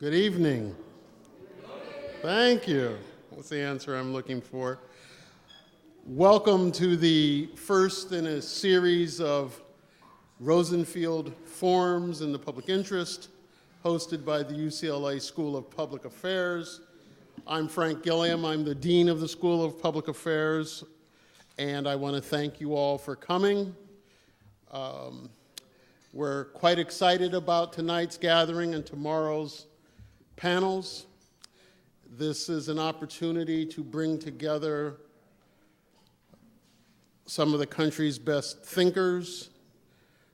Good evening. Thank you. That's the answer I'm looking for. Welcome to the first in a series of Rosenfield Forums in the public interest, hosted by the UCLA School of Public Affairs. I'm Frank Gilliam. I'm the Dean of the School of Public Affairs, and I want to thank you all for coming. We're quite excited about tonight's gathering and tomorrow's panels. This is an opportunity to bring together some of the country's best thinkers,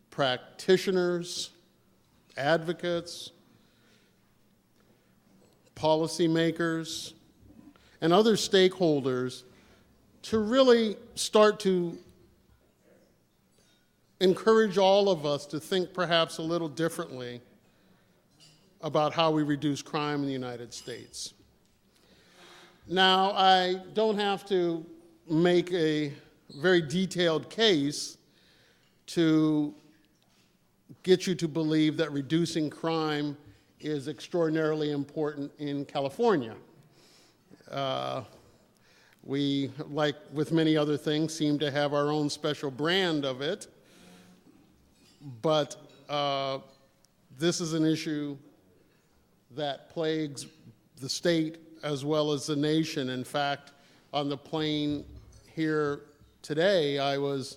practitioners, advocates, policymakers, and other stakeholders to really start to encourage all of us to think perhaps a little differently about how we reduce crime in the United States. Now, I don't have to make a very detailed case to get you to believe that reducing crime is extraordinarily important in California. We, like with many other things, seem to have our own special brand of it, but this is an issue that plagues the state as well as the nation. In fact, on the plane here today, I was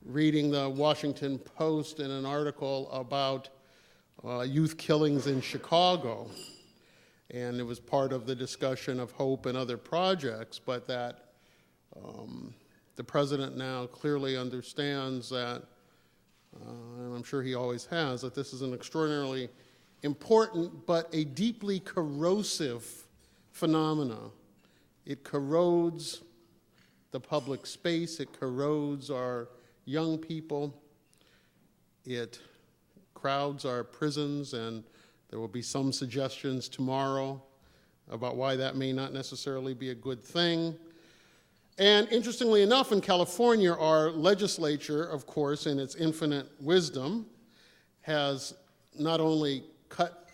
reading the Washington Post in an article about youth killings in Chicago. And it was part of the discussion of HOPE and other projects, but that the president now clearly understands that, and I'm sure he always has, that this is an extraordinarily important but a deeply corrosive phenomena. It corrodes the public space, it corrodes our young people, it crowds our prisons, and there will be some suggestions tomorrow about why that may not necessarily be a good thing. And interestingly enough, in California, our legislature, of course, in its infinite wisdom, has not only cut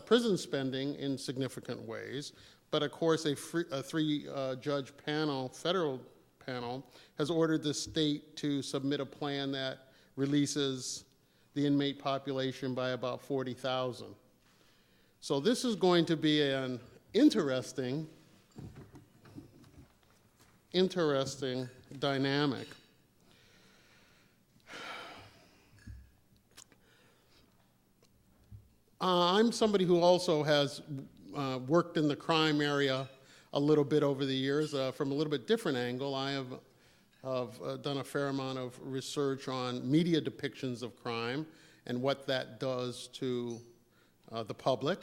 prison spending in significant ways, but of course a three-judge panel, federal panel, has ordered the state to submit a plan that releases the inmate population by about 40,000. So this is going to be an interesting dynamic. I'm somebody who also has worked in the crime area a little bit over the years from a little bit different angle. I have done a fair amount of research on media depictions of crime and what that does to the public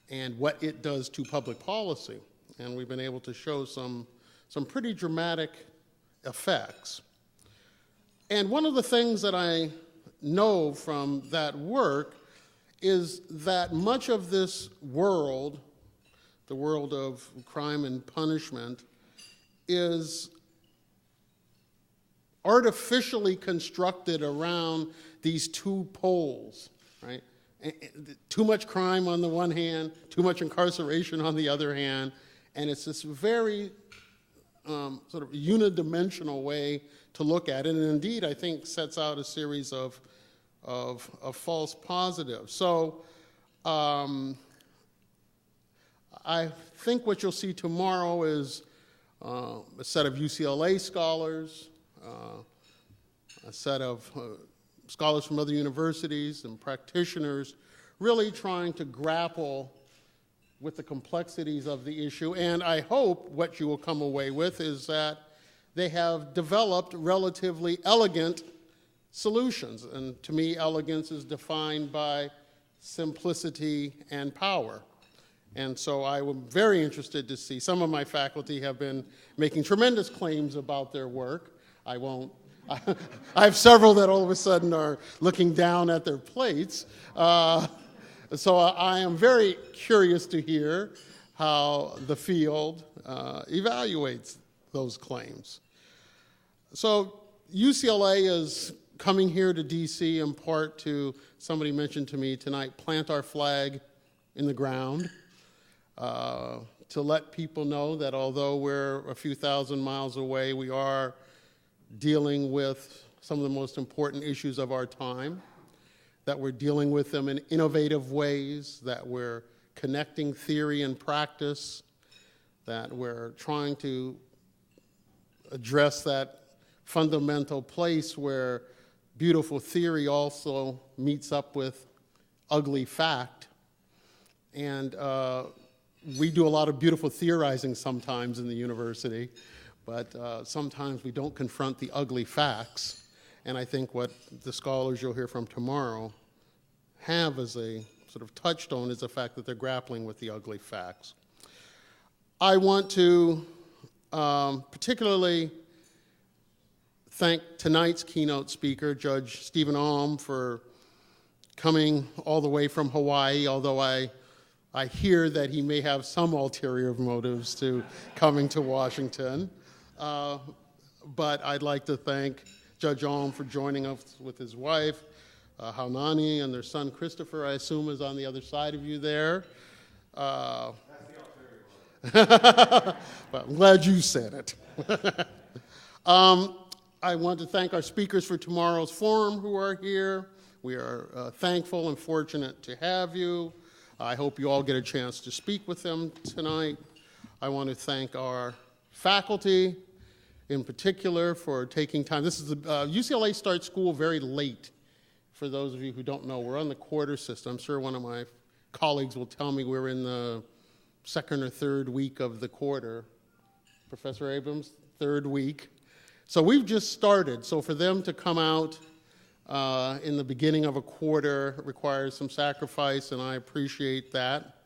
and what it does to public policy. And we've been able to show some pretty dramatic effects. And one of the things that I know from that work is that much of this world, the world of crime and punishment, is artificially constructed around these two poles, right? Too much crime on the one hand, too much incarceration on the other hand, and it's this very sort of unidimensional way to look at it, and indeed I think sets out a series of false positives. So I think what you'll see tomorrow is a set of UCLA scholars, a set of scholars from other universities and practitioners really trying to grapple with the complexities of the issue. And I hope what you will come away with is that they have developed relatively elegant solutions. And to me, elegance is defined by simplicity and power. And so I am very interested to see. Some of my faculty have been making tremendous claims about their work. I have several that all of a sudden are looking down at their plates. So I am very curious to hear how the field evaluates those claims. So UCLA is coming here to DC in part to, somebody mentioned to me tonight, plant our flag in the ground, to let people know that although we're a few thousand miles away, we are dealing with some of the most important issues of our time, that we're dealing with them in innovative ways, that we're connecting theory and practice, that we're trying to address that fundamental place where beautiful theory also meets up with ugly fact. And we do a lot of beautiful theorizing sometimes in the university, but sometimes we don't confront the ugly facts. And I think what the scholars you'll hear from tomorrow have as a sort of touchstone is the fact that they're grappling with the ugly facts. I want to particularly thank tonight's keynote speaker, Judge Stephen Alm, for coming all the way from Hawaii, although I hear that he may have some ulterior motives to coming to Washington. But I'd like to thank Judge Alm for joining us with his wife, Haunani, and their son Christopher, I assume, is on the other side of you there. That's the ulterior motive. But I'm glad you said it. I want to thank our speakers for tomorrow's forum who are here. We are thankful and fortunate to have you. I hope you all get a chance to speak with them tonight. I want to thank our faculty in particular for taking time. This is the UCLA starts school very late. For those of you who don't know, we're on the quarter system. I'm sure one of my colleagues will tell me we're in the second or third week of the quarter. Professor Abrams, third week. So we've just started. So for them to come out in the beginning of a quarter requires some sacrifice, and I appreciate that.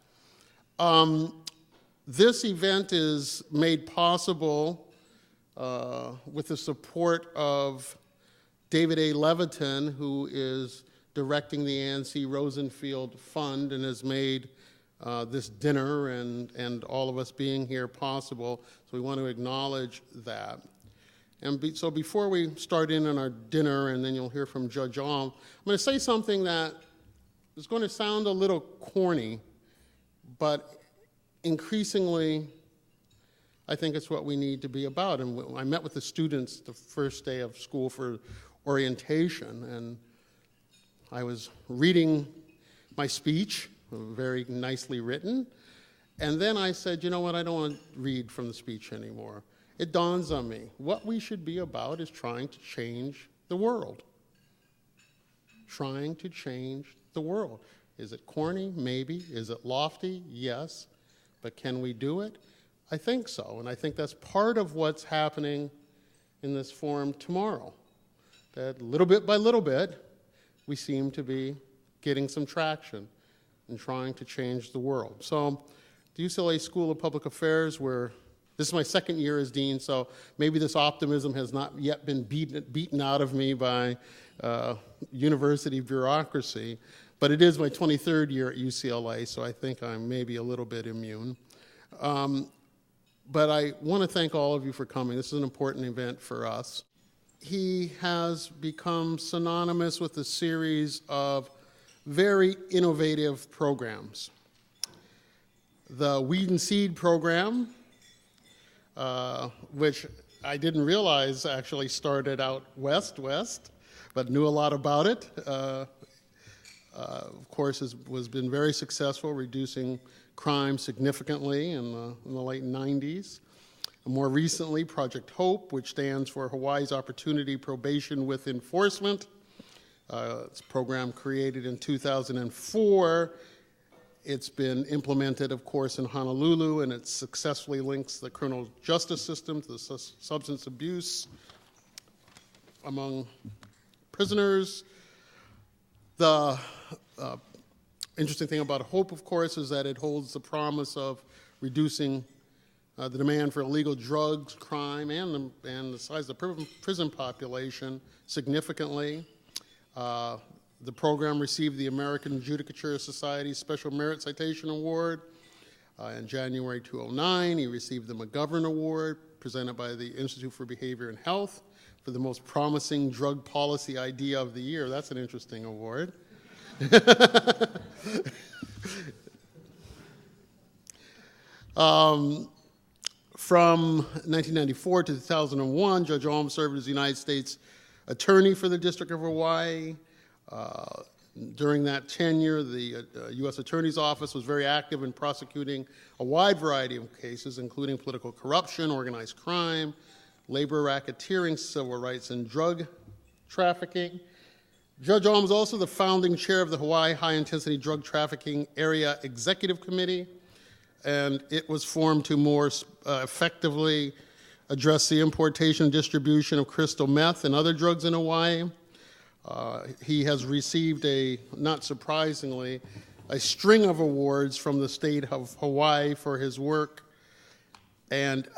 This event is made possible with the support of David A. Levitin, who is directing the ANC Rosenfield Fund and has made this dinner and all of us being here possible. So we want to acknowledge that. And so before we start in on our dinner, and then you'll hear from Judge Alm, I'm going to say something that is going to sound a little corny, but increasingly, I think it's what we need to be about. And I met with the students the first day of school for orientation, and I was reading my speech, very nicely written, and then I said, you know what, I don't want to read from the speech anymore. It dawns on me, what we should be about is trying to change the world. Trying to change the world. Is it corny? Maybe. Is it lofty? Yes. But can we do it? I think so, and I think that's part of what's happening in this forum tomorrow. That little bit by little bit, we seem to be getting some traction in trying to change the world. So the UCLA School of Public Affairs, this is my second year as dean, so maybe this optimism has not yet been beaten out of me by university bureaucracy, but it is my 23rd year at UCLA, so I think I'm maybe a little bit immune. But I want to thank all of you for coming. This is an important event for us. He has become synonymous with a series of very innovative programs. The Weed and Seed program, which I didn't realize actually started out west, but knew a lot about it. Of course, has been very successful, reducing crime significantly in the late 90s. More recently, Project HOPE, which stands for Hawaii's Opportunity Probation with Enforcement. It's a program created in 2004. It's been implemented, of course, in Honolulu, and it successfully links the criminal justice system to the substance abuse among prisoners. The interesting thing about HOPE, of course, is that it holds the promise of reducing the demand for illegal drugs, crime, and the size of the prison population significantly. The program received the American Judicature Society's Special Merit Citation Award. In January 2009, he received the McGovern Award, presented by the Institute for Behavior and Health, for the most promising drug policy idea of the year. That's an interesting award. From 1994 to 2001, Judge Alm served as the United States Attorney for the District of Hawaii. During that tenure, the U.S. Attorney's Office was very active in prosecuting a wide variety of cases, including political corruption, organized crime, labor racketeering, civil rights, and drug trafficking. Judge Alm is also the founding chair of the Hawaii High-Intensity Drug Trafficking Area Executive Committee, and it was formed to more effectively address the importation and distribution of crystal meth and other drugs in Hawaii. He has received not surprisingly, a string of awards from the state of Hawaii for his work. And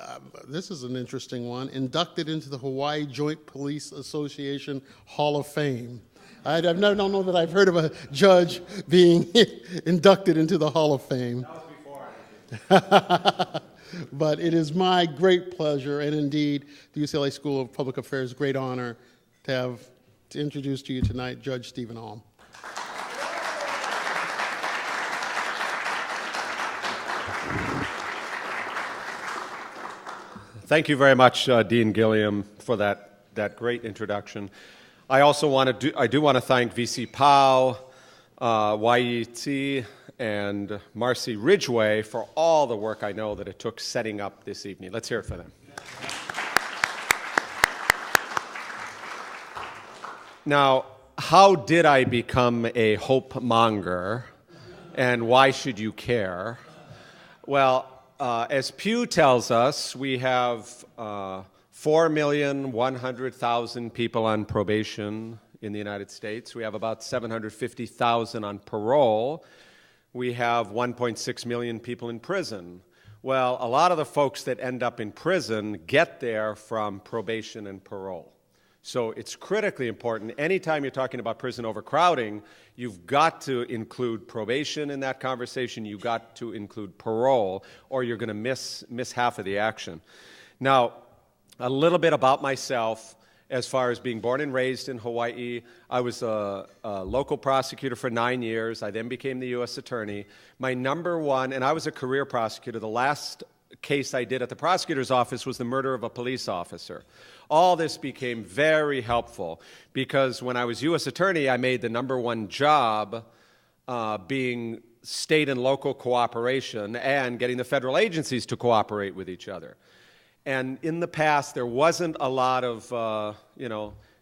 this is an interesting one, inducted into the Hawaii Joint Police Association Hall of Fame. I don't know that I've heard of a judge being inducted into the Hall of Fame. That was before. But it is my great pleasure, and indeed the UCLA School of Public Affairs' great honor to introduce to you tonight Judge Stephen Alm. Thank you very much, Dean Gilliam, for that great introduction. I also want to thank VC Pao, YET, and Marcy Ridgway for all the work I know that it took setting up this evening. Let's hear it for them. Now, how did I become a hope monger, and why should you care? Well, as Pew tells us, we have 4,100,000 people on probation in the United States. We have about 750,000 on parole. We have 1.6 million people in prison. Well, a lot of the folks that end up in prison get there from probation and parole. So it's critically important. Anytime you're talking about prison overcrowding, you've got to include probation in that conversation. You've got to include parole, or you're going to miss half of the action. Now, a little bit about myself. As far as being born and raised in Hawaii, I was a local prosecutor for 9 years. I then became the U.S. Attorney. My number one, and I was a career prosecutor, the last case I did at the prosecutor's office was the murder of a police officer. All this became very helpful because when I was U.S. Attorney, I made the number one job being state and local cooperation and getting the federal agencies to cooperate with each other. And in the past, there wasn't a lot of,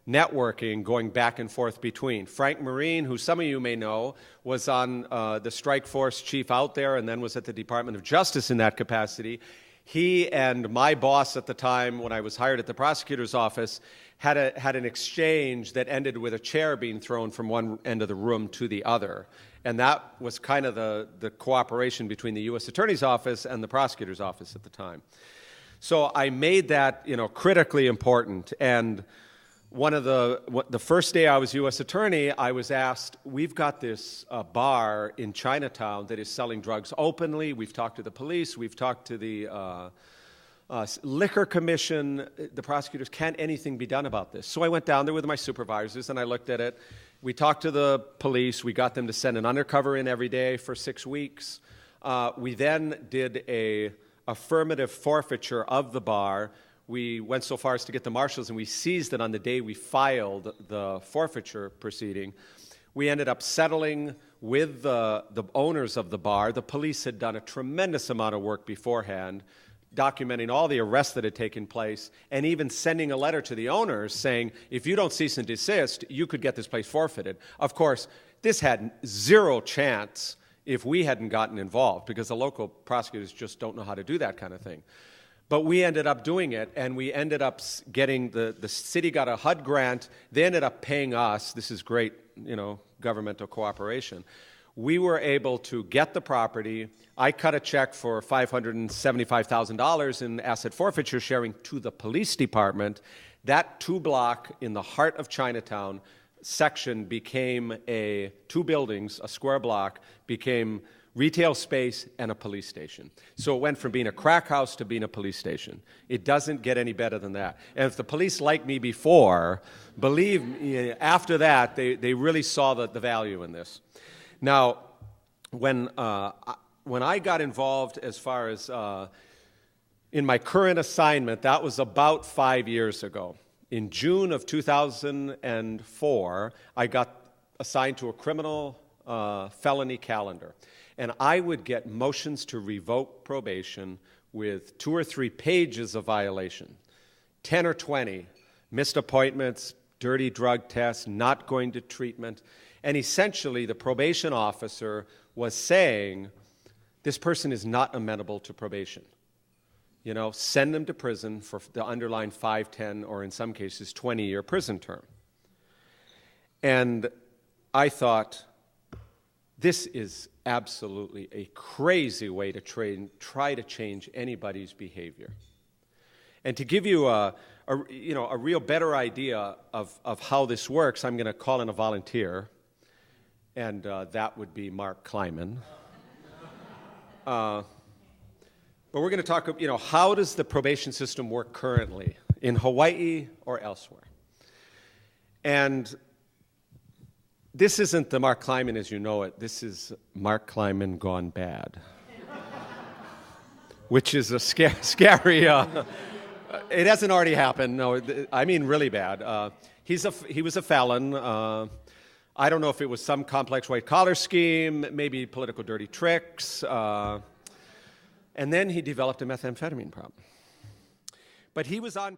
networking going back and forth between. Frank Marine, who some of you may know, was on the strike force chief out there and then was at the Department of Justice in that capacity. He and my boss at the time, when I was hired at the prosecutor's office, had an exchange that ended with a chair being thrown from one end of the room to the other. And that was kind of the cooperation between the U.S. Attorney's Office and the prosecutor's office at the time. So I made that, critically important. And the first day I was U.S. Attorney, I was asked, we've got this bar in Chinatown that is selling drugs openly. We've talked to the police. We've talked to the Liquor Commission. The prosecutors, can anything be done about this? So I went down there with my supervisors, and I looked at it. We talked to the police. We got them to send an undercover in every day for 6 weeks. We then did a affirmative forfeiture of the bar. We went so far as to get the marshals, and we seized it on the day we filed the forfeiture proceeding. We ended up settling with the owners of the bar. The police had done a tremendous amount of work beforehand, documenting all the arrests that had taken place, and even sending a letter to the owners saying, if you don't cease and desist, you could get this place forfeited. Of course, this had zero chance if we hadn't gotten involved, because the local prosecutors just don't know how to do that kind of thing. But we ended up doing it, and we ended up getting, the city got a HUD grant. They ended up paying us. This is great, governmental cooperation. We were able to get the property. I cut a check for $575,000 in asset forfeiture sharing to the police department. That 2-block in the heart of Chinatown section became two buildings, a square block, became retail space and a police station. So it went from being a crack house to being a police station. It doesn't get any better than that. And if the police liked me before, believe me, after that, they really saw the value in this. Now, when when I got involved as far as in my current assignment, that was about 5 years ago. In June of 2004, I got assigned to a criminal felony calendar. And I would get motions to revoke probation with 2 or 3 pages of violation, 10 or 20, missed appointments, dirty drug tests, not going to treatment. And essentially, the probation officer was saying, this person is not amenable to probation. You know, send them to prison for the underlying 5, 10, or in some cases, 20-year prison term. And I thought, this is absolutely a crazy way to try to change anybody's behavior. And to give you a real better idea of how this works, I'm going to call in a volunteer, and that would be Mark Kleiman. But we're going to talk, how does the probation system work currently in Hawaii or elsewhere? And this isn't the Mark Kleiman as you know it. This is Mark Kleiman gone bad, which is a scary. It hasn't already happened. No, I mean really bad. He was a felon. I don't know if it was some complex white-collar scheme, maybe political dirty tricks. And then he developed a methamphetamine problem. But he was on